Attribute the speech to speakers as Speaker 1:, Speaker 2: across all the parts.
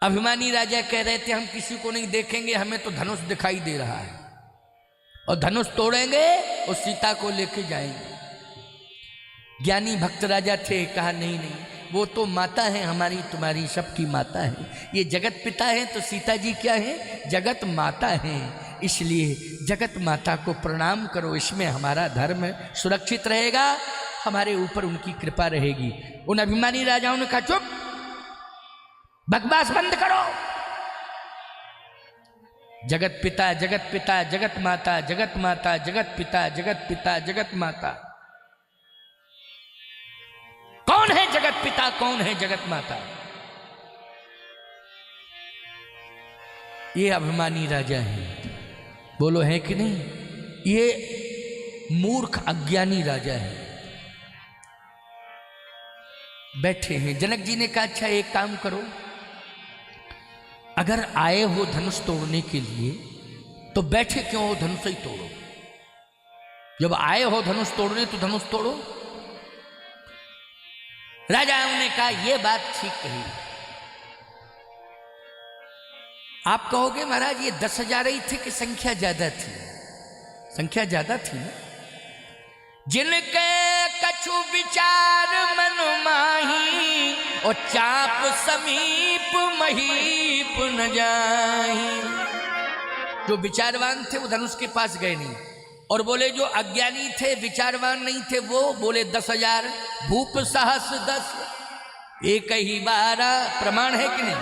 Speaker 1: अभिमानी राजा कह रहे थे हम किसी को नहीं देखेंगे, हमें तो धनुष दिखाई दे रहा है और धनुष तोड़ेंगे और सीता को लेके जाएंगे। ज्ञानी भक्त राजा थे, कहा नहीं नहीं, वो तो माता है, हमारी तुम्हारी सबकी माता है। ये जगत पिता है तो सीता जी क्या है? जगत माता है। इसलिए जगत माता को प्रणाम करो, इसमें हमारा धर्म सुरक्षित रहेगा, हमारे ऊपर उनकी कृपा रहेगी। उन अभिमानी राजाओं ने कहा चुप, बकवास बंद करो। जगत पिता जगत पिता जगत माता जगत माता जगत पिता जगत पिता जगत माता। कौन है जगत पिता, कौन है जगत माता? ये अभिमानी राजा हैं, बोलो है कि नहीं? ये मूर्ख अज्ञानी राजा है, बैठे हैं। जनक जी ने कहा अच्छा एक काम करो, अगर आए हो धनुष तोड़ने के लिए तो बैठे क्यों हो, धनुष ही तोड़ो। जब आए हो धनुष तोड़ने तो धनुष तोड़ो। राजाओं ने कहा यह बात ठीक कही। आप कहोगे महाराज ये 10,000 ही थे कि संख्या ज्यादा थी? संख्या ज्यादा थी ना। जिनके कछु विचार मन माही और चाप समीप महीप न जाही। जो विचारवान थे वो धनुष के पास गए नहीं, और बोले जो अज्ञानी थे विचारवान नहीं थे वो बोले 10,000। भूप सहस 10 एक ही 12 प्रमाण है कि नहीं?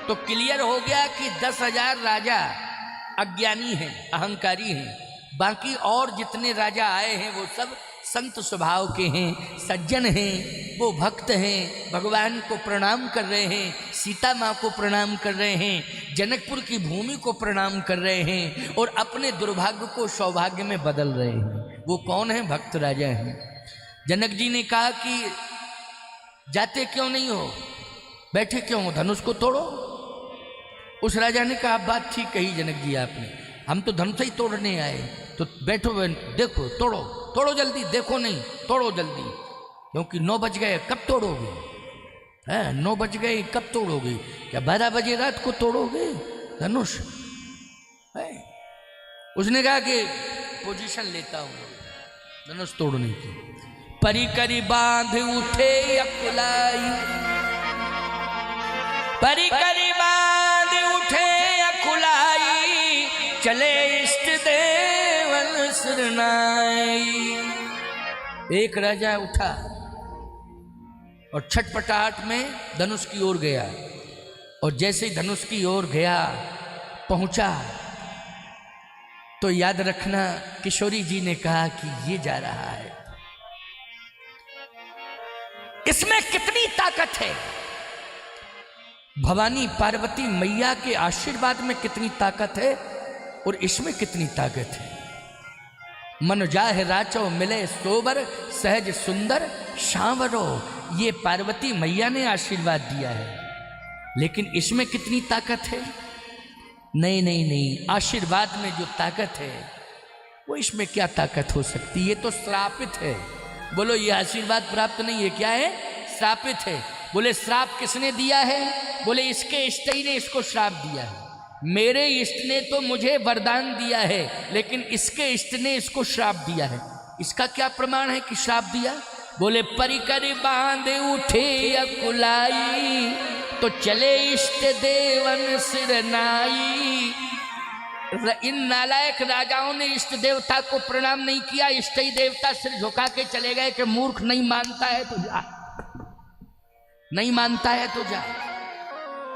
Speaker 1: तो क्लियर हो गया कि 10,000 राजा अज्ञानी हैं, अहंकारी हैं। बाकी और जितने राजा आए हैं वो सब संत स्वभाव के हैं, सज्जन हैं, वो भक्त हैं, भगवान को प्रणाम कर रहे हैं, सीता माँ को प्रणाम कर रहे हैं, जनकपुर की भूमि को प्रणाम कर रहे हैं और अपने दुर्भाग्य को सौभाग्य में बदल रहे हैं। वो कौन है? भक्त राजा हैं। जनक जी ने कहा कि जाते क्यों नहीं हो, बैठे क्यों हो, धनुष को तोड़ो। उस राजा ने कहा बात ठीक कही जनक जी आपने, हम तो धनुष ही तोड़ने आए, तो बैठो देखो, तोड़ो तोड़ो जल्दी, देखो नहीं तोड़ो जल्दी, क्योंकि 9 बज गए, कब तोड़ोगे? 9 बज गए, कब तोड़ोगे? क्या 12 बजे रात को तोड़ोगे धनुष? उसने कहा कि पोजीशन लेता हूं धनुष तोड़ने की। परिकरी बांध उठे अकुलाई, परिकरी बांध उठे अकुलाई, चले इष्ट देवन सिरनाई। एक राजा उठा और छटपटाहट में धनुष की ओर गया, और जैसे ही धनुष की ओर गया पहुंचा तो याद रखना किशोरी जी ने कहा कि ये जा रहा है, इसमें कितनी ताकत है। भवानी पार्वती मैया के आशीर्वाद में कितनी ताकत है और इसमें कितनी ताकत है। मन जाहे राचो मिले सोबर, सहज सुंदर शांवरो। ये पार्वती मैया ने आशीर्वाद दिया है, लेकिन इसमें कितनी ताकत है? नहीं नहीं नहीं, आशीर्वाद में जो ताकत है वो इसमें क्या ताकत हो सकती? ये तो श्रापित है। बोलो ये आशीर्वाद प्राप्त नहीं है, क्या है? श्रापित है। बोले श्राप किसने दिया है? बोले इसके इष्ट ही ने इसको श्राप दिया है। मेरे इष्ट ने तो मुझे वरदान दिया है, लेकिन इसके इष्ट ने इसको श्राप दिया है। इसका क्या प्रमाण है कि श्राप दिया? बोले परिकर बांध उठे अकुलाई, तो चले इष्ट देवन सिरनाई। इन नालायक राजाओं ने इष्ट देवता को प्रणाम नहीं किया, इष्ट ही देवता सिर झुका के चले गए कि मूर्ख नहीं मानता है तो जा, नहीं मानता है तो जा।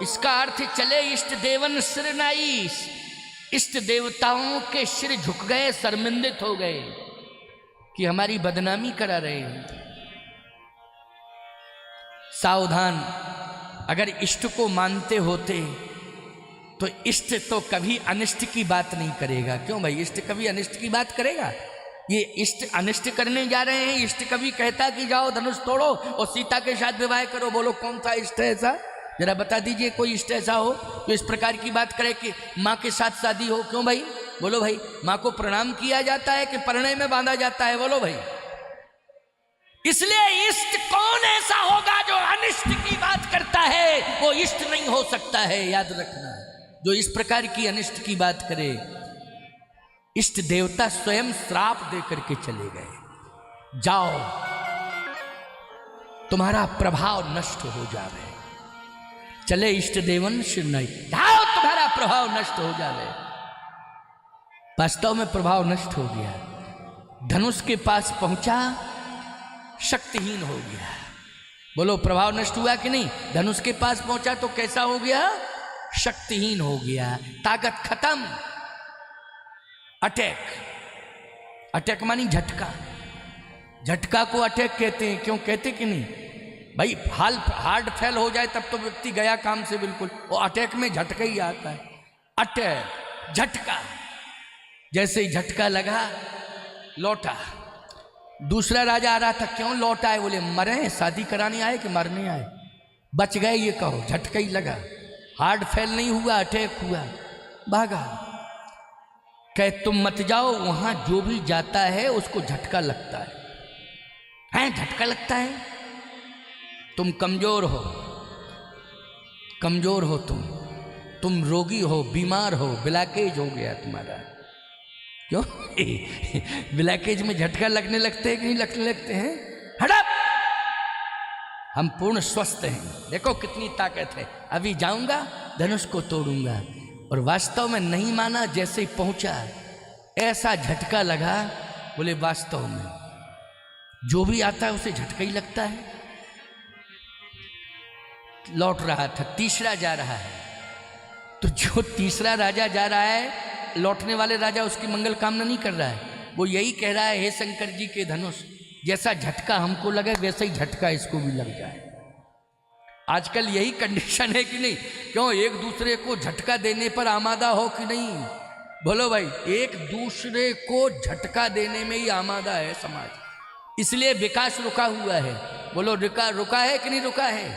Speaker 1: इसका अर्थ चले इष्ट देवन सिरनाई, इष्ट देवताओं के सिर झुक गए, शर्मिंदित हो गए कि हमारी बदनामी करा रहे हैं। सावधान, अगर इष्ट को मानते होते तो इष्ट तो कभी अनिष्ट की बात नहीं करेगा। क्यों भाई, इष्ट कभी अनिष्ट की बात करेगा? ये इष्ट अनिष्ट करने जा रहे हैं। इष्ट कभी कहता कि जाओ धनुष तोड़ो और सीता के साथ विवाह करो। बोलो कौन सा इष्ट है ऐसा? जरा बता दीजिए कोई इष्ट ऐसा हो जो इस प्रकार की बात करे कि माँ के साथ शादी हो। क्यों भाई? बोलो भाई, माँ को प्रणाम किया जाता है कि परिणय में बांधा जाता है? बोलो भाई। इसलिए इष्ट कौन ऐसा होगा जो अनिष्ट की बात करता है वो इष्ट नहीं हो सकता है, याद रखना। जो इस प्रकार की अनिष्ट की बात करे, इष्ट देवता स्वयं श्राप दे करके चले गए, जाओ तुम्हारा प्रभाव नष्ट हो जावे। चले इष्ट देवन शिर नहीं, जाओ तुम्हारा प्रभाव नष्ट हो जावे। वास्तव में प्रभाव नष्ट हो गया, धनुष के पास पहुंचा, शक्तिहीन हो गया। बोलो प्रभाव नष्ट हुआ कि नहीं? धनुष के पास पहुंचा तो कैसा हो गया? शक्तिहीन हो गया, ताकत खत्म। अटैक, अटैक मानी झटका, झटका को अटैक कहते हैं। क्यों कहते कि नहीं भाई? हार्ट फेल हो जाए तब तो व्यक्ति गया काम से बिल्कुल, वो अटैक में झटका ही आता है। अटैक, झटका। जैसे ही झटका लगा, लौटा। दूसरा राजा आ रहा था, क्यों लौटा है? बोले मरे, शादी कराने आए कि मरने आए? बच गए ये कहो, झटका ही लगा, हार्ट फेल नहीं हुआ, अटैक हुआ, भागा। कहे तुम मत जाओ, वहां जो भी जाता है उसको झटका लगता है, झटका लगता है। तुम कमजोर हो, कमजोर हो, तुम रोगी हो, बीमार हो, ब्लैकेज हो गया तुम्हारा। क्यों? ब्लैकेज में झटका लगने लगते हैं कि नहीं लगने लगते हैं? हड़प, हम पूर्ण स्वस्थ हैं, देखो कितनी ताकत है, अभी जाऊंगा धनुष को तोड़ूंगा। और वास्तव में नहीं माना, जैसे ही पहुंचा ऐसा झटका लगा। बोले वास्तव में जो भी आता है उसे झटका ही लगता है। लौट रहा था, तीसरा जा रहा है, तो जो तीसरा राजा जा रहा है, लौटने वाले राजा उसकी मंगल कामना नहीं कर रहा है, वो यही कह रहा है, हे शंकर जी के धनुष, जैसा झटका हमको लगे वैसा ही झटका इसको भी लग जाए। आजकल यही कंडीशन है कि नहीं? क्यों? एक दूसरे को झटका देने पर आमादा हो कि नहीं? बोलो भाई, एक दूसरे को झटका देने में ही आमादा है समाज, इसलिए विकास रुका हुआ है। बोलो रुका है कि नहीं रुका है?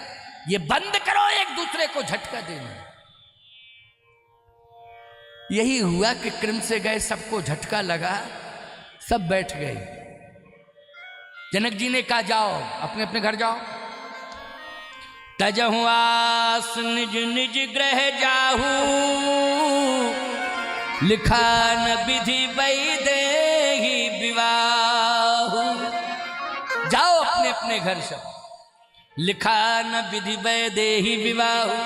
Speaker 1: ये बंद करो एक दूसरे को झटका देना। यही हुआ कि क्रम से गए, सबको झटका लगा, सब बैठ गए। जनक जी ने कहा जाओ अपने अपने घर जाओ। तजहु आस निज निज ग्रह जाहू, लिखा न विधि वैदेही विवाहु। जाओ अपने अपने घर सब, लिखा न विधि वैदेही विवाहु।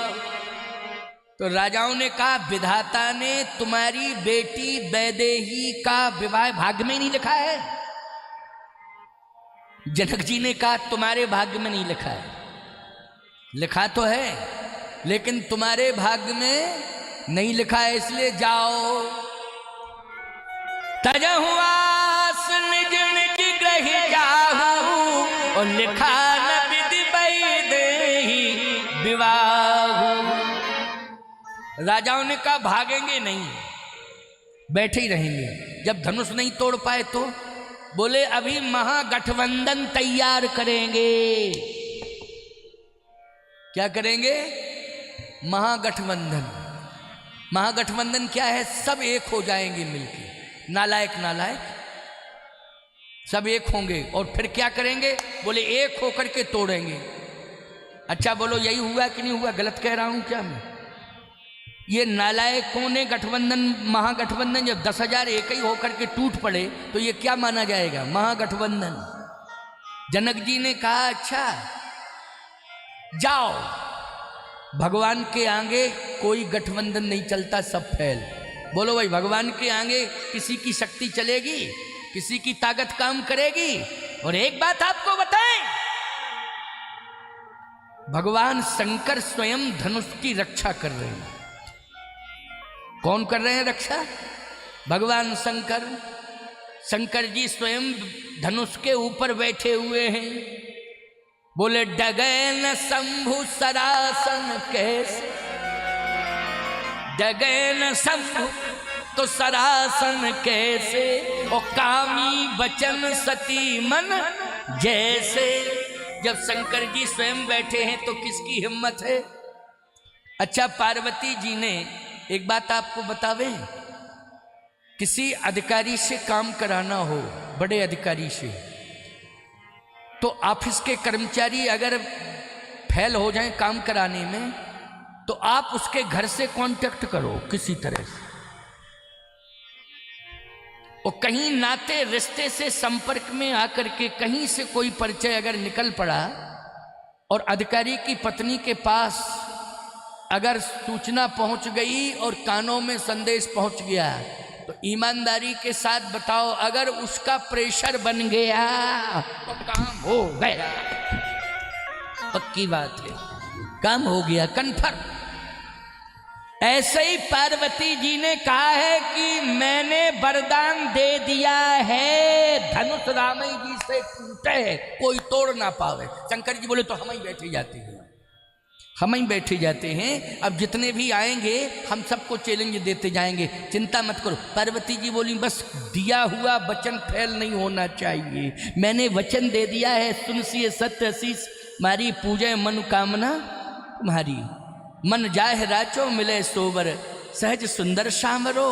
Speaker 1: तो राजाओं ने कहा विधाता ने तुम्हारी बेटी वैदेही का विवाह भाग्य में नहीं लिखा है। जनक जी ने कहा तुम्हारे भाग्य में नहीं लिखा है, लिखा तो है लेकिन तुम्हारे भाग्य में नहीं लिखा है, इसलिए जाओ। तजहु आस निज निज ग्रह जाहू, और लिखा न विधि वैदेही विवाहु। राजाओं ने कहा भागेंगे नहीं, बैठे ही रहेंगे। जब धनुष नहीं तोड़ पाए तो बोले अभी महागठबंधन तैयार करेंगे। क्या करेंगे? महागठबंधन। महागठबंधन क्या है? सब एक हो जाएंगे मिलके, नालायक नालायक सब एक होंगे और फिर क्या करेंगे? बोले एक होकर के तोड़ेंगे। अच्छा बोलो यही हुआ कि नहीं हुआ? गलत कह रहा हूं क्या मैं? ये नालायकों ने गठबंधन, महागठबंधन जब 10,000 एक ही होकर के टूट पड़े तो ये क्या माना जाएगा? महागठबंधन। जनक जी ने कहा अच्छा जाओ, भगवान के आगे कोई गठबंधन नहीं चलता, सब फैल। बोलो भाई, भगवान के आगे किसी की शक्ति चलेगी? किसी की ताकत काम करेगी? और एक बात आपको बताएं, भगवान शंकर स्वयं धनुष की रक्षा कर रहे हैं। कौन कर रहे हैं रक्षा? भगवान शंकर। शंकर जी स्वयं धनुष के ऊपर बैठे हुए हैं। बोले डगे न शंभु सरासन कैसे, डगे न शंभु तो सरासन कैसे, और कामी बचन सती मन जैसे। जब शंकर जी स्वयं बैठे हैं तो किसकी हिम्मत है? अच्छा पार्वती जी ने एक बात आपको बतावे, किसी अधिकारी से काम कराना हो, बड़े अधिकारी से, तो ऑफिस के कर्मचारी अगर फेल हो जाए काम कराने में तो आप उसके घर से कांटेक्ट करो किसी तरह से, और कहीं नाते रिश्ते से संपर्क में आकर के कहीं से कोई परिचय अगर निकल पड़ा और अधिकारी की पत्नी के पास अगर सूचना पहुंच गई और कानों में संदेश पहुंच गया तो ईमानदारी के साथ बताओ, अगर उसका प्रेशर बन गया तो काम हो गया। पक्की बात है, काम हो गया कन्फर्म। ऐसे ही पार्वती जी ने कहा है कि मैंने वरदान दे दिया है, धनुष रामई जी से टूटे कोई तोड़ ना पावे। शंकर जी बोले तो हम ही बैठे जाते हैं, हम ही बैठे जाते हैं, अब जितने भी आएंगे हम सबको चैलेंज देते जाएंगे, चिंता मत करो। पार्वती जी बोली बस दिया हुआ वचन फेल नहीं होना चाहिए, मैंने वचन दे दिया है, सुनसिए सत्य शीस मारी पूजे मनोकामना तुम्हारी, मन जाहे राचो मिले सोवर सहज सुंदर शामरो,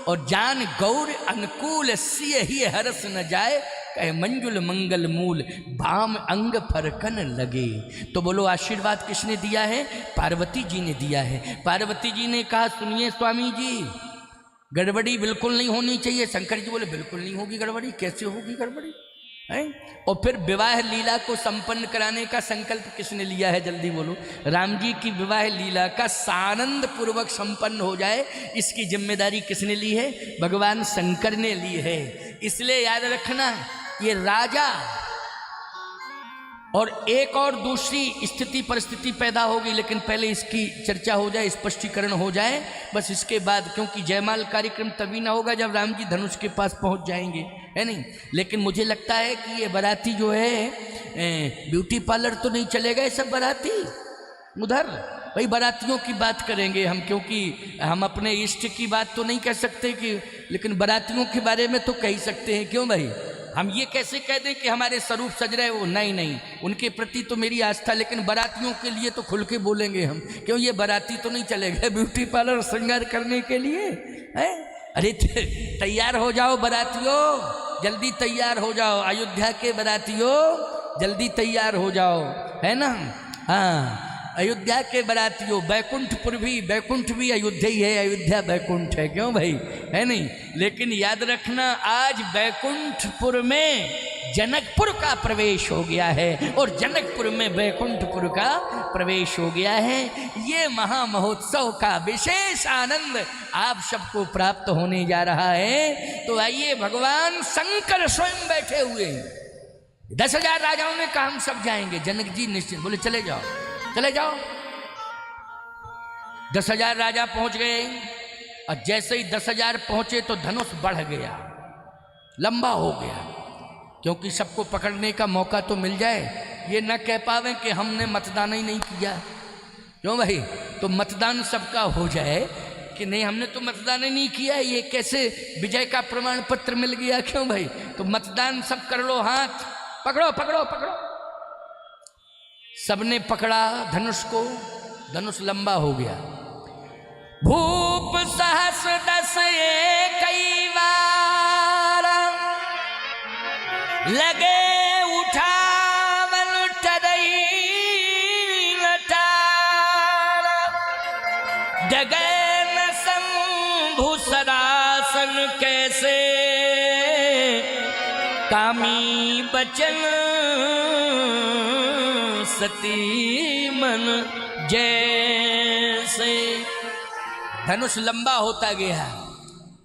Speaker 1: और जान गौर अनुकूल सिय ही हरस न जाए, कहे मंजुल मंगल मूल भाम अंग फरकन लगे। तो बोलो आशीर्वाद किसने दिया है? पार्वती जी ने दिया है। पार्वती जी ने कहा सुनिए स्वामी जी, गड़बड़ी बिल्कुल नहीं होनी चाहिए। शंकर जी बोले बिल्कुल नहीं होगी गड़बड़ी। कैसे होगी गड़बड़ी है? और फिर विवाह लीला को संपन्न कराने का संकल्प किसने लिया है? जल्दी बोलो। राम जी की विवाह लीला का सानंद पूर्वक संपन्न हो जाए, इसकी जिम्मेदारी किसने ली है? भगवान शंकर ने ली है। इसलिए याद रखना, ये राजा और एक और दूसरी स्थिति परिस्थिति पैदा होगी, लेकिन पहले इसकी चर्चा हो जाए, स्पष्टीकरण हो जाए, बस इसके बाद, क्योंकि जयमाल कार्यक्रम तभी ना होगा जब राम जी धनुष के पास पहुंच जाएंगे, है नहीं। लेकिन मुझे लगता है कि ये बाराती जो है ब्यूटी पार्लर तो नहीं चलेगा, ये सब बाराती उधर भाई बारातियों की बात करेंगे हम, क्योंकि हम अपने इष्ट की बात तो नहीं कह सकते कि, लेकिन बारातियों के बारे में तो कह ही सकते हैं। क्यों भाई, हम ये कैसे कह दें कि हमारे स्वरूप सज रहे वो? नहीं नहीं, उनके प्रति तो मेरी आस्था, लेकिन बारातियों के लिए तो खुल के बोलेंगे हम। क्यों, ये बाराती तो नहीं चलेगा ब्यूटी पार्लर श्रृंगार करने के लिए है? अरे तैयार हो जाओ बारातियों, जल्दी तैयार हो जाओ, अयोध्या के बारातियों जल्दी तैयार हो जाओ, है ना। हाँ, अयोध्या के बारातियों, बैकुंठपुर भी, बैकुंठ भी अयोध्या ही है, अयोध्या बैकुंठ है। क्यों भाई, है नहीं। लेकिन याद रखना, आज बैकुंठपुर में जनकपुर का प्रवेश हो गया है और जनकपुर में बैकुंठपुर का प्रवेश हो गया है। ये महामहोत्सव का विशेष आनंद आप सबको प्राप्त होने जा रहा है। तो आइए, भगवान शंकर स्वयं बैठे हुए हैं। 10,000 राजाओं ने कहा हम सब जाएंगे। जनक जी निश्चित बोले चले जाओ, चले जाओ। 10,000 राजा पहुंच गए, और जैसे ही 10,000 पहुंचे तो धनुष बढ़ गया, लंबा हो गया, क्योंकि सबको पकड़ने का मौका तो मिल जाए, ये न कह पावे कि हमने मतदान ही नहीं किया। क्यों भाई, तो मतदान सबका हो जाए कि नहीं हमने तो मतदान ही नहीं किया, ये कैसे विजय का प्रमाण पत्र मिल गया। क्यों भाई, तो मतदान सब कर लो, हाथ पकड़ो पकड़ो पकड़ो। सबने पकड़ा धनुष को, धनुष लंबा हो गया। भूप सहस दस कई बार लगे उठावन टरई लटारा, जगन शंभु सरासन कैसे कामी बचन सती मन जैसे। धनुष लंबा होता गया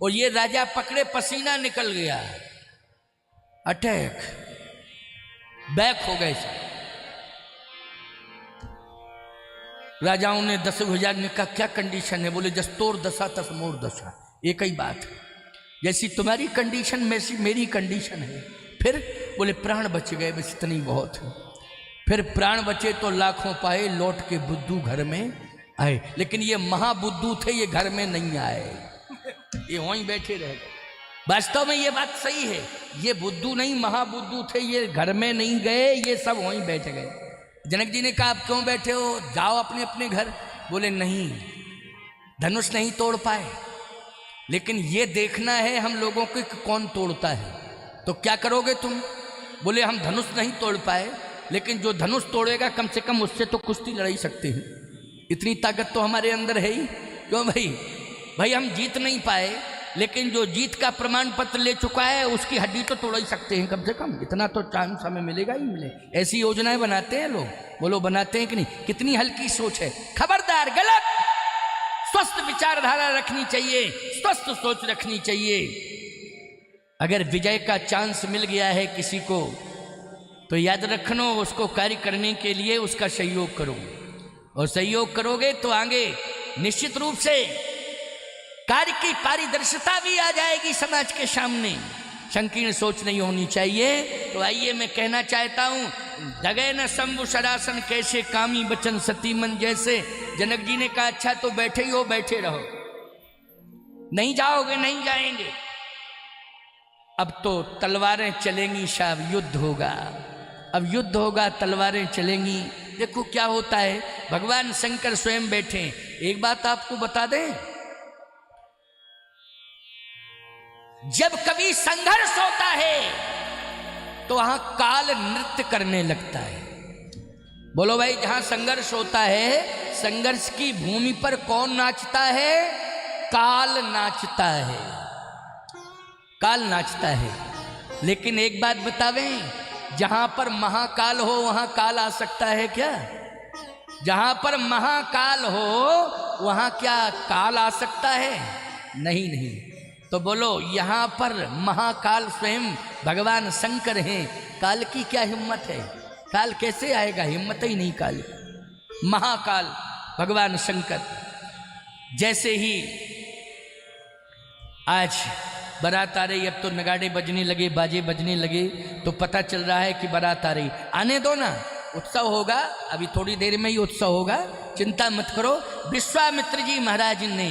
Speaker 1: और ये राजा पकड़े, पसीना निकल गया, अटैक, बैक हो गए सब। राजाओं ने 10,000 ने कहा क्या कंडीशन है? बोले जस तोर दशा तस मोर दशा, एक ही बात है, जैसी तुम्हारी कंडीशन वैसी मेरी कंडीशन है। फिर बोले प्राण बच गए, बस इतनी बहुत है। फिर प्राण बचे तो लाखों पाए, लौट के बुद्धू घर में आए। लेकिन ये महाबुद्धू थे, ये घर में नहीं आए, ये वहीं बैठे रह गए। वास्तव में ये बात सही है, ये बुद्धू नहीं महाबुद्धू थे, ये घर में नहीं गए, ये सब वहीं बैठ गए। जनक जी ने कहा आप क्यों बैठे हो, जाओ अपने अपने घर। बोले नहीं, धनुष नहीं तोड़ पाए, लेकिन ये देखना है हम लोगों को कि कौन तोड़ता है। तो क्या करोगे तुम? बोले हम धनुष नहीं तोड़ पाए, लेकिन जो धनुष तोड़ेगा कम से कम उससे तो कुश्ती लड़ ही सकते हैं। इतनी ताकत तो हमारे अंदर है ही। क्यों भाई हम जीत नहीं पाए, लेकिन जो जीत का प्रमाण पत्र ले चुका है उसकी हड्डी तो तोड़ ही सकते हैं कम से कम। इतना तो चांस हमें मिलेगा ही मिले। ऐसी योजनाएं बनाते हैं लोग, बोलो बनाते हैं कि नहीं? कितनी हल्की सोच है। खबरदार, गलत। स्वस्थ विचारधारा रखनी चाहिए, स्वस्थ सोच रखनी चाहिए। अगर विजय का चांस मिल गया है किसी को तो याद रखना, उसको कार्य करने के लिए उसका सहयोग करो, और सहयोग करोगे तो आगे निश्चित रूप से कार्य की पारदर्शिता भी आ जाएगी समाज के सामने। संकीर्ण सोच नहीं होनी चाहिए। तो आइए मैं कहना चाहता हूं, दगे न शंभु सरासन कैसे कामी बचन सती मन जैसे। जनक जी ने कहा अच्छा तो बैठे ही हो, बैठे रहो, नहीं जाओगे नहीं जाएंगे। अब तो तलवारें चलेंगी साहब, युद्ध होगा। अब युद्ध होगा, तलवारें चलेंगी। देखो क्या होता है, भगवान शंकर स्वयं बैठे। एक बात आपको बता दें, जब कभी संघर्ष होता है तो वहां काल नृत्य करने लगता है। बोलो भाई, जहां संघर्ष होता है, संघर्ष की भूमि पर कौन नाचता है? काल नाचता है, काल नाचता है। लेकिन एक बात बतावें, जहां पर महाकाल हो वहां काल आ सकता है क्या? जहां पर महाकाल हो वहां क्या काल आ सकता है? नहीं। तो बोलो, यहां पर महाकाल स्वयं भगवान शंकर हैं। काल की क्या हिम्मत है? काल कैसे आएगा? हिम्मत ही नहीं काल। महाकाल भगवान शंकर। जैसे ही आज बारात आ रही, अब तो नगाड़े बजने लगे, बाजे बजने लगे, तो पता चल रहा है कि बारात आ रही। आने दो ना, उत्सव होगा, अभी थोड़ी देर में ही उत्सव होगा, चिंता मत करो। विश्वामित्र जी महाराज ने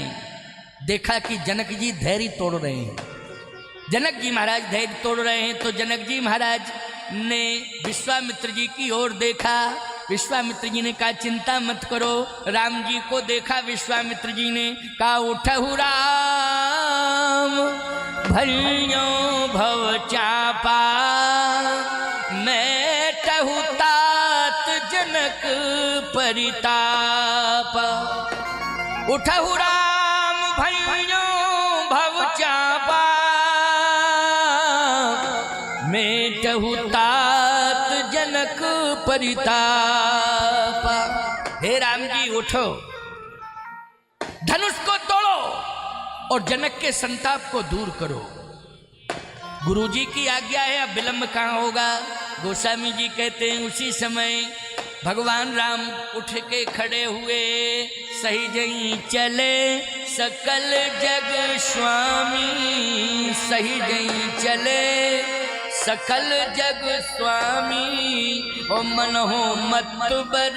Speaker 1: देखा कि जनक जी धैर्य तोड़ रहे हैं। जनक जी महाराज धैर्य तोड़ रहे हैं, तो जनक जी महाराज ने विश्वामित्र जी की ओर देखा। विश्वामित्र जी ने कहा चिंता मत करो। राम जी को देखा विश्वामित्र जी ने, कहा उठहु राम भलियो भव चापा, मैं टहु तात जनक परिताप। उठहु राम भलियो भव चापा, मैं टहु तात जनक परिताप। हे राम जी उठो, धनुष को तोड़ो और जनक के संताप को दूर करो। गुरुजी की आज्ञा है, अब विलंब कहाँ होगा। गोस्वामी जी कहते हैं उसी समय भगवान राम उठ के खड़े हुए, सही जई चले सकल जग स्वामी, सही जई चले सकल जग स्वामी, ओ मन हो मत बर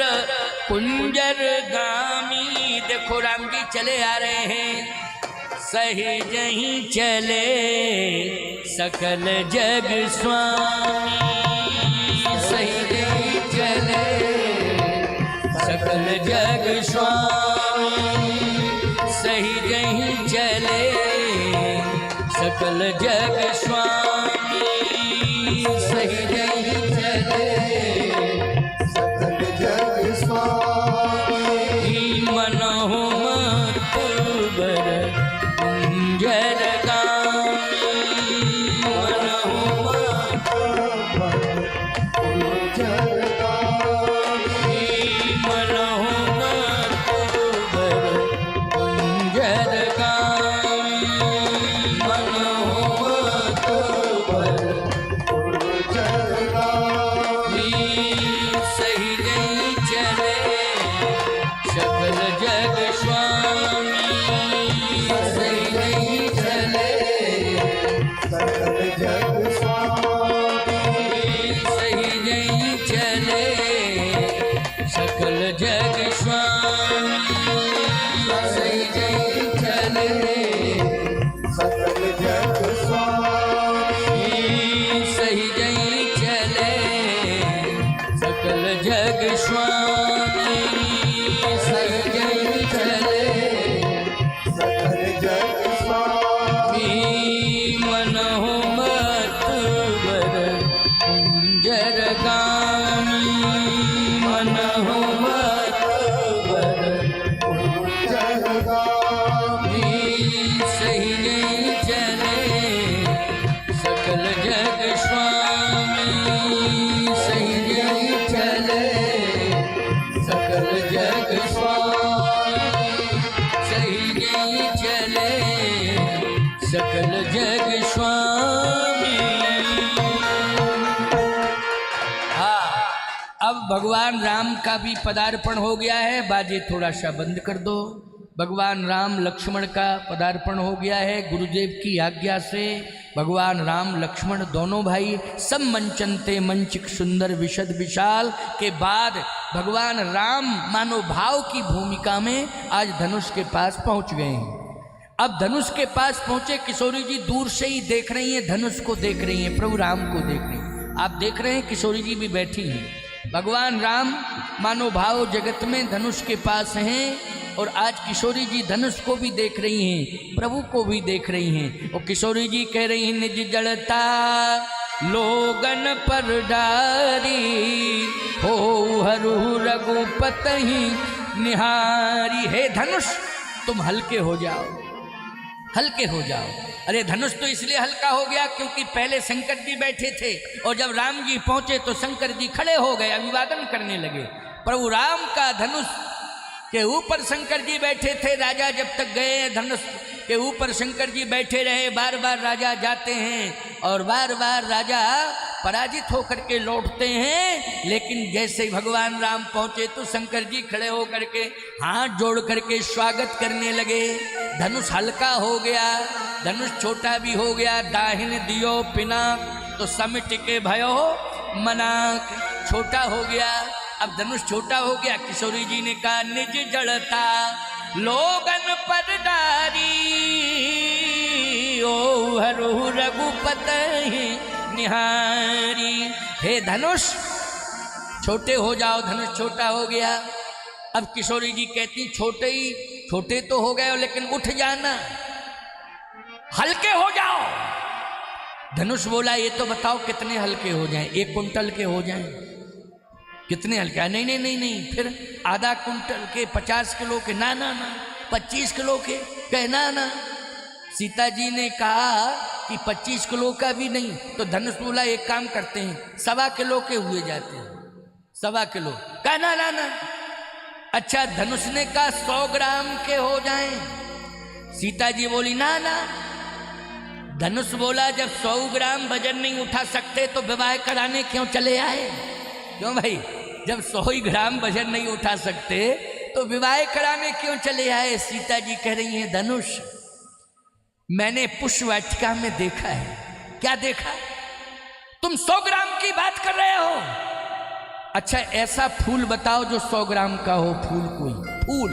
Speaker 1: कुंजर गामी। देखो राम जी चले आ रहे हैं, सही जही चले सकल जग स्वामी, सही जही चले सकल जग स्वामी, सही जही चले सकल जग स्वामी, सही जही चले सकल जग स्वामी, मन हो मत बर कुंजर गामी, मन हो मत बर कुंजर गामी, मन हो मत बर कुंजर गामी, मन हो मत बर कुंजर गामी, सही नहीं चले सकल जग स्वामी, सही नहीं चले सकल जग स्वामी, सही नहीं चले सकल जग स्वामी, सही नहीं चले सकल जग स्वामी। हाँ, अब भगवान राम का भी पदार्पण हो गया है। बाजे थोड़ा सा बंद कर दो। भगवान राम लक्ष्मण का पदार्पण हो गया है। गुरुदेव की आज्ञा से भगवान राम लक्ष्मण दोनों भाई सब मंचनते मंचिक सुंदर विशद विशाल के बाद भगवान राम मानो भाव की भूमिका में आज धनुष के पास पहुंच गए हैं। अब धनुष के पास पहुंचे, किशोरी जी दूर से ही देख रही हैं, धनुष को देख रही हैं, प्रभु राम को देख रही हैं। आप देख रहे हैं किशोरी जी भी बैठी हैं। भगवान राम मानो भाव जगत में धनुष के पास हैं और आज किशोरी जी धनुष को भी देख रही हैं, प्रभु को भी देख रही हैं। और किशोरी जी कह रही हैं, निज जड़ता लोगन पर डारी हो हरू रघुपति निहारी। हे धनुष तुम हल्के हो जाओ, हल्के हो जाओ। अरे धनुष तो इसलिए हल्का हो गया क्योंकि पहले शंकर जी बैठे थे और जब राम जी पहुंचे तो शंकर जी खड़े हो गए, अभिवादन करने लगे। प्रभु राम का धनुष के ऊपर शंकर जी बैठे थे। राजा जब तक गए धनुष के ऊपर शंकर जी बैठे रहे। बार बार राजा जाते हैं और बार बार राजा पराजित होकर के लौटते हैं। लेकिन जैसे भगवान राम पहुंचे तो शंकर जी खड़े होकर के हाथ जोड़ करके स्वागत करने लगे। धनुष हल्का हो गया, धनुष छोटा भी हो गया। दाहिने दियो पिनाक तो समिट के भयो मनाक, छोटा हो गया। अब धनुष छोटा हो गया। किशोरी जी ने कहा, निज जड़ता लोगन पर डारी ओ हरु रघुपति निहारी। हे धनुष छोटे हो जाओ। धनुष छोटा हो गया। अब किशोरी जी कहती, छोटे तो हो गए लेकिन उठ जाना, हल्के हो जाओ। धनुष बोला, ये तो बताओ कितने हल्के हो जाएं? 1 कुंटल के हो जाएं? कितने हल्के? नहीं, फिर आधा कुंटल के, 50 किलो के? ना 25 किलो के? कहना ना। सीता जी ने कहा कि 25 किलो का भी नहीं। तो धनुष बोला, एक काम करते हैं, 1.25 किलो के हुए जाते हैं, 1.25 किलो। कहना ना। अच्छा, धनुष ने कहा 100 ग्राम के हो जाएं। सीता जी बोली, ना। धनुष बोला, जब 100 ग्राम वजन नहीं उठा सकते तो विवाह कराने क्यों चले आए? क्यों भाई? जब 100 ग्राम वजन नहीं उठा सकते तो विवाह कराने क्यों चले आए? सीता जी कह रही हैं, धनुष मैंने पुष्प वाटिका में देखा है। क्या देखा? तुम 100 ग्राम की बात कर रहे हो? अच्छा, ऐसा फूल बताओ जो 100 ग्राम का हो। फूल, कोई फूल,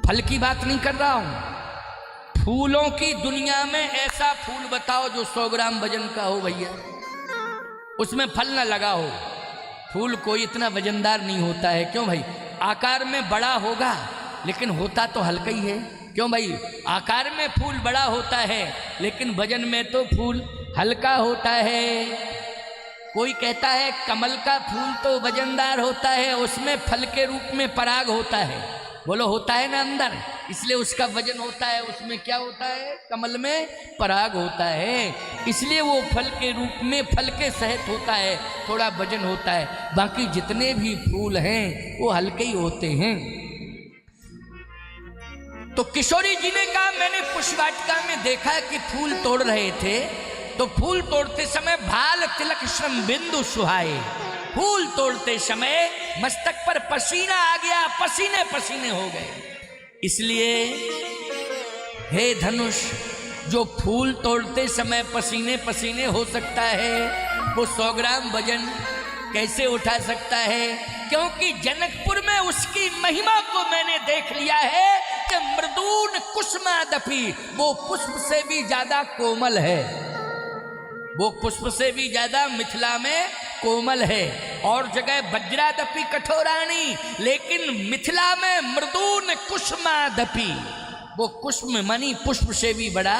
Speaker 1: फल की बात नहीं कर रहा हूं। फूलों की दुनिया में ऐसा फूल बताओ जो 100 ग्राम वजन का हो भैया, उसमें फल ना लगा हो। फूल कोई इतना वजनदार नहीं होता है। क्यों भाई? आकार में बड़ा होगा लेकिन होता तो हल्का ही है। क्यों भाई? आकार में फूल बड़ा होता है लेकिन वजन में तो फूल हल्का होता है। कोई कहता है कमल का फूल तो वजनदार होता है, उसमें फल के रूप में पराग होता है। बोलो, होता है ना अंदर, इसलिए उसका वजन होता है। उसमें क्या होता है? कमल में पराग होता है, इसलिए वो फल के रूप में, फल के सहित होता है, थोड़ा वजन होता है। बाकी जितने भी फूल हैं वो हल्के ही होते हैं। तो किशोरी जी ने कहा, मैंने पुष्प वाटिका में देखा कि फूल तोड़ रहे थे, तो फूल तोड़ते समय भाल तिलक श्रम बिंदु सुहाए। फूल तोड़ते समय मस्तक पर पसीना आ गया, पसीने पसीने हो गए। इसलिए हे धनुष, जो फूल तोड़ते समय पसीने पसीने हो सकता है वो 100 ग्राम वजन कैसे उठा सकता है? क्योंकि जनकपुर में उसकी महिमा को मैंने देख लिया है कि मृदून कुसुमादपि, वो पुष्प से भी ज्यादा कोमल है। वो पुष्प से भी ज्यादा मिथिला में कोमल है। और जगह वज्रादपि कठोराणी, लेकिन मिथिला में मृदून कुसुमादपि, वो कुसुम मणि पुष्प से भी बड़ा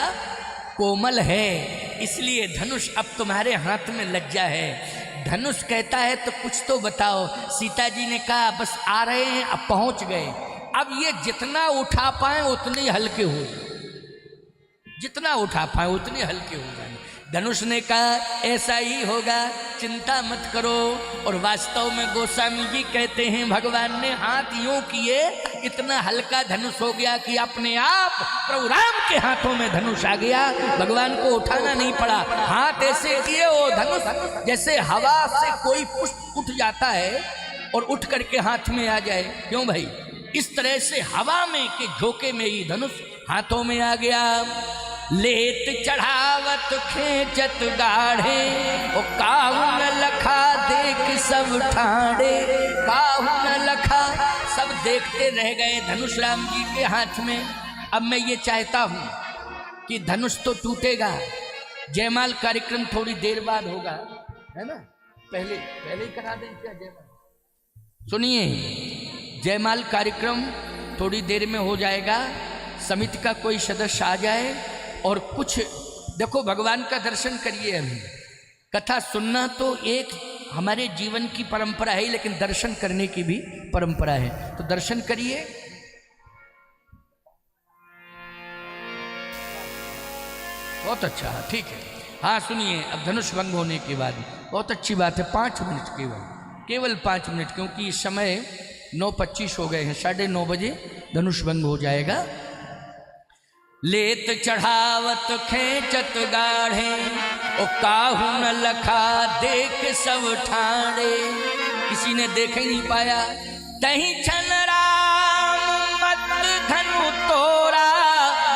Speaker 1: कोमल है। इसलिए धनुष अब तुम्हारे हाथ में लज्जा है। धनुष कहता है तो कुछ तो बताओ। सीता जी ने कहा बस आ रहे हैं, अब पहुंच गए। अब ये जितना उठा पाए उतने हल्के हो, जितना उठा पाए उतने हल्के हो जाए। धनुष ने कहा ऐसा ही होगा, चिंता मत करो। और वास्तव में गोस्वामी जी कहते हैं भगवान ने हाथ यूं किए, इतना हल्का धनुष हो गया कि अपने आप प्रभु राम के हाथों में धनुष आ गया, भगवान को उठाना नहीं पड़ा। हाथ ऐसे किए वो धनुष जैसे हवा से कोई पुष्प उठ जाता है और उठ करके हाथ में आ जाए, क्यों भाई, इस तरह से हवा में के झोंके में ही धनुष हाथों में आ गया। लेत चढ़ावत खेचत गाढ़े, ओ काहू न लखा देख सब ठाड़े, काहू न लखा, सब देखते रह गए धनुष राम जी के हाथ में। अब मैं ये चाहता हूं कि धनुष तो टूटेगा, जयमाल कार्यक्रम थोड़ी देर बाद होगा, है ना, पहले ही करा दें क्या जयमाल? सुनिए, जयमाल कार्यक्रम थोड़ी देर में हो जाएगा, समिति का कोई सदस्य आ जाए और कुछ देखो, भगवान का दर्शन करिए। हम कथा सुनना तो एक हमारे जीवन की परंपरा है, लेकिन दर्शन करने की भी परंपरा है, तो दर्शन करिए। बहुत अच्छा, ठीक है। हाँ सुनिए, अब धनुष भंग होने के बाद बहुत अच्छी बात है, 5 मिनट केवल 5 मिनट, क्योंकि इस समय 9:25 हो गए हैं, 9:30 बजे धनुष भंग हो जाएगा। लेत चढ़ावत खेचत गाढ़े, ओ काहू न लखा देख सब ठाड़े, किसी ने देख ही नहीं पाया। तही छन राम मत धनु तोरा,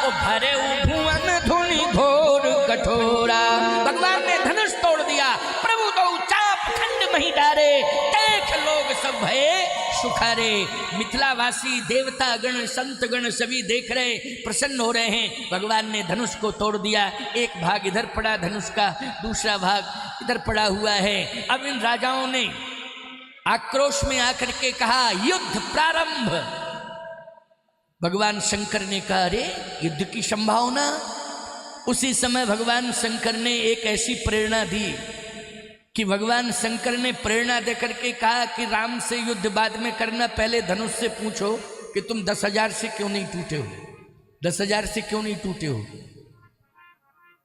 Speaker 1: ओ भरे भुवन धुनि घोर कठोरा। भगवान ने धनुष तोड़ दिया, प्रभु तो चाप खंड मही डारे, देख लोग सब भये सुखारे। मिथिलावासी देवता गण संत गण सभी देख रहे, प्रसन्न हो रहे हैं। भगवान ने धनुष को तोड़ दिया, एक भाग इधर पड़ा धनुष का, दूसरा भाग इधर पड़ा हुआ है। अब इन राजाओं ने आक्रोश में आकर के कहा युद्ध प्रारंभ। भगवान शंकर ने कहा अरे युद्ध की संभावना। उसी समय भगवान शंकर ने एक ऐसी प्रेरणा दी कि भगवान शंकर ने प्रेरणा देकर के कहा कि राम से युद्ध बाद में करना, पहले धनुष से पूछो कि तुम 10,000 से क्यों नहीं टूटे हो, 10,000 से क्यों नहीं टूटे हो।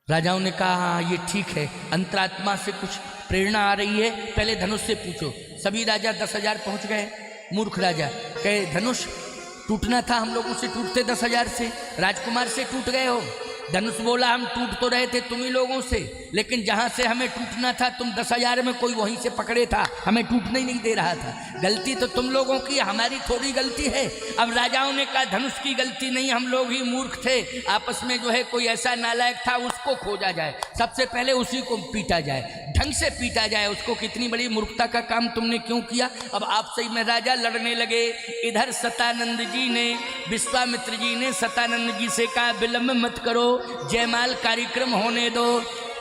Speaker 1: राजाओं ने कहा हाँ ये ठीक है, अंतरात्मा से कुछ प्रेरणा आ रही है, पहले धनुष से पूछो। सभी राजा 10,000 पहुंच गए। मूर्ख राजा कहे धनुष टूटना था, हम लोगों से टूटते 10,000 से, राजकुमार से टूट गए हो। धनुष बोला हम टूट तो रहे थे तुम ही लोगों से, लेकिन जहां से हमें टूटना था तुम 10,000 में कोई वहीं से पकड़े था, हमें टूटने ही नहीं दे रहा था। गलती तो तुम लोगों की, हमारी थोड़ी गलती है। अब राजाओं ने कहा धनुष की गलती नहीं, हम लोग ही मूर्ख थे, आपस में जो है कोई ऐसा नालायक था उसको खोजा जाए, सबसे पहले उसी को पीटा जाए, ढंग से पीटा जाए उसको। कितनी बड़ी मूर्खता का काम तुमने क्यों किया। अब आपसे में राजा लड़ने लगे। इधर सतानंद जी ने, विश्वामित्र जी ने सतानंद जी से कहा विलंब मत करो, जयमाल कार्यक्रम होने दो।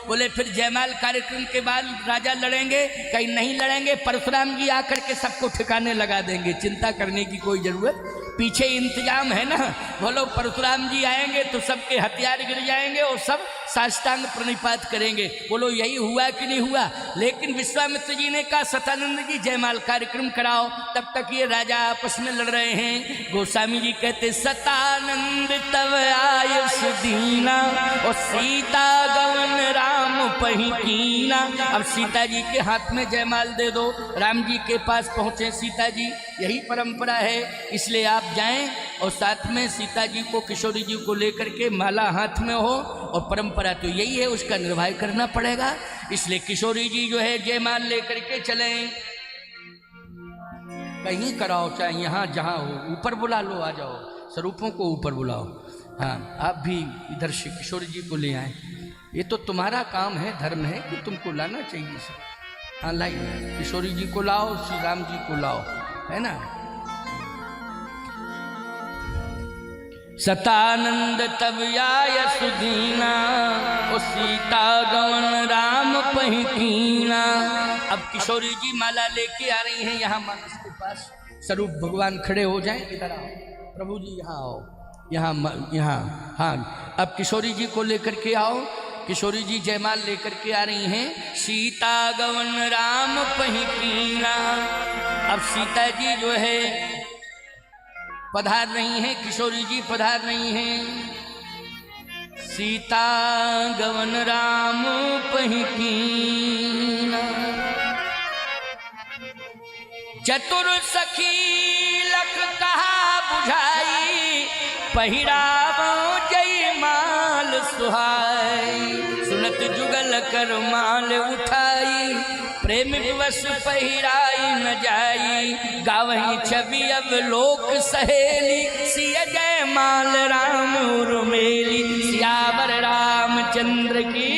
Speaker 1: बोले फिर जयमाल कार्यक्रम के बाद राजा लड़ेंगे, कहीं नहीं लड़ेंगे, परशुराम जी आकर के सबको ठिकाने लगा देंगे, चिंता करने की कोई जरूरत, पीछे इंतजाम है ना। बोलो परशुराम जी आएंगे तो सबके हथियार गिर जाएंगे और सब साष्टांग प्रणिपात करेंगे। बोलो यही हुआ कि नहीं हुआ। लेकिन विश्वामित्र जी ने कहा सतानंद जी जयमाल कार्यक्रम कराओ। तब तक ये राजा आपस में लड़ रहे हैं। गोस्वामी जी कहते सतानंद तब आयुष दीना, और सीता गवन राम पही कीना। अब सीता जी के हाथ में जयमाल दे दो। राम जी के पास पहुंचे सीता जी, यही परंपरा है, इसलिए आप जाएं और साथ में सीता जी को, किशोरी जी को लेकर के माला हाथ में हो, और परंपरा तो यही है, उसका निर्वाह करना पड़ेगा। इसलिए किशोरी जी जो है जयमाल लेकर के चले, कहीं कराओ, चाहे यहाँ जहाँ हो, ऊपर बुला लो, आ जाओ, स्वरूपों को ऊपर बुलाओ। हाँ आप भी इधर से किशोरी जी को ले आए, ये तो तुम्हारा काम है, धर्म है कि तुमको लाना चाहिए सर। हाँ लाइए, किशोरी जी को लाओ, श्री राम जी को लाओ, है ना। सतानंद तब आय सुदीना, ओ सीता गवन राम पही कीना। अब किशोरी जी माला लेके आ रही हैं यहाँ मानस के पास। स्वरूप भगवान खड़े हो जाएं, इधर आओ प्रभु जी, यहाँ आओ, यहाँ हाँ। अब किशोरी जी को लेकर के आओ। किशोरी जी जयमाल लेकर के आ रही हैं। सीता गवन राम पही कीना। अब सीता जी जो है पधार रही हैं, किशोरी जी पधार रही हैं। सीता गवन राम पहिकीना। चतुर सखी लख कहा बुझाई, पहिरावो जय माल सुहाई। सुनत जुगल कर माल उठाई, प्रेम विवश पहिराई न जाई। गावही छवि अब लोक सहेली, सिय जय माल राम उर्मेली। सियावर रामचंद्र की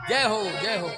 Speaker 1: जय हो, जय हो।